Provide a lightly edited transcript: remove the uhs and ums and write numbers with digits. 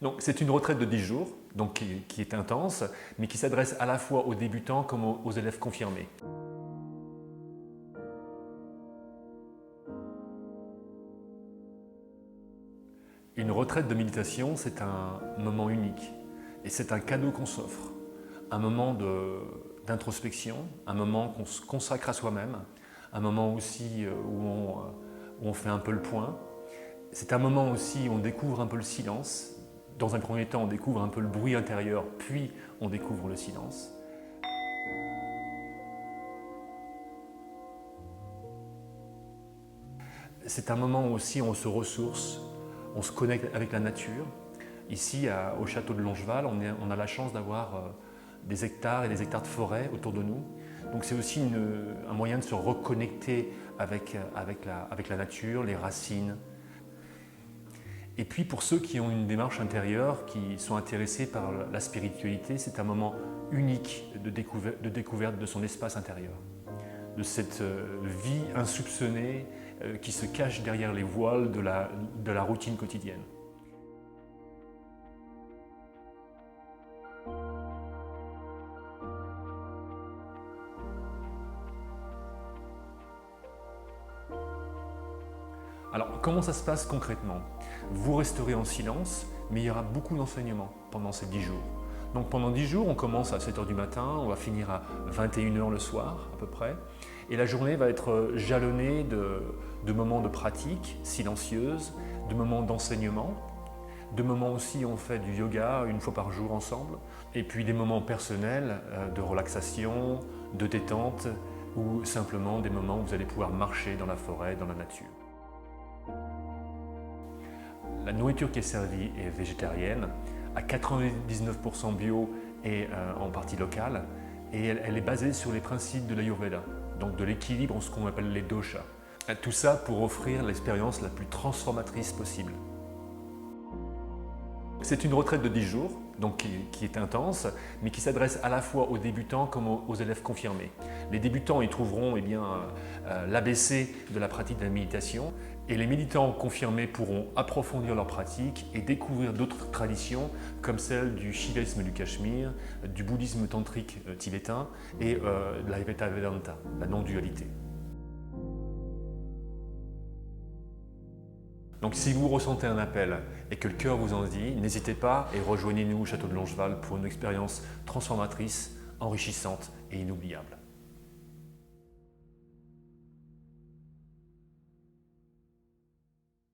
Donc c'est une retraite de 10 jours, donc qui est intense, mais qui s'adresse à la fois aux débutants comme aux élèves confirmés. Une retraite de méditation, c'est un moment unique et c'est un cadeau qu'on s'offre. Un moment d'introspection, un moment qu'on se consacre à soi-même, un moment aussi où on fait un peu le point. C'est un moment aussi où on découvre un peu le silence. Dans un premier temps, on découvre un peu le bruit intérieur, puis on découvre le silence. C'est un moment aussi où on se ressource, on se connecte avec la nature. Ici, au château de Longeval, on a la chance d'avoir des hectares et des hectares de forêt autour de nous. Donc c'est aussi un moyen de se reconnecter avec la nature, les racines. Et puis pour ceux qui ont une démarche intérieure, qui sont intéressés par la spiritualité, c'est un moment unique de découverte de son espace intérieur, de cette vie insoupçonnée qui se cache derrière les voiles de la routine quotidienne. Alors, comment ça se passe concrètement? Vous resterez en silence, mais il y aura beaucoup d'enseignements pendant ces 10 jours. Donc pendant 10 jours, on commence à 7 h du matin, on va finir à 21 h le soir à peu près. Et la journée va être jalonnée de moments de pratique silencieuse, de moments d'enseignement, de moments aussi où on fait du yoga une fois par jour ensemble, et puis des moments personnels de relaxation, de détente, ou simplement des moments où vous allez pouvoir marcher dans la forêt, dans la nature. La nourriture qui est servie est végétarienne, à 99% bio et en partie locale, et elle est basée sur les principes de l'Ayurveda, donc de l'équilibre, ce qu'on appelle les doshas. Tout ça pour offrir l'expérience la plus transformatrice possible. C'est une retraite de 10 jours, donc qui est intense, mais qui s'adresse à la fois aux débutants comme aux élèves confirmés. Les débutants y trouveront l'ABC de la pratique de la méditation, et les méditants confirmés pourront approfondir leur pratique et découvrir d'autres traditions comme celle du shivaïsme du Cachemire, du bouddhisme tantrique tibétain et de l'Advaita Vedanta, la non-dualité. Donc si vous ressentez un appel et que le cœur vous en dit, n'hésitez pas et rejoignez-nous au château de Longeval pour une expérience transformatrice, enrichissante et inoubliable.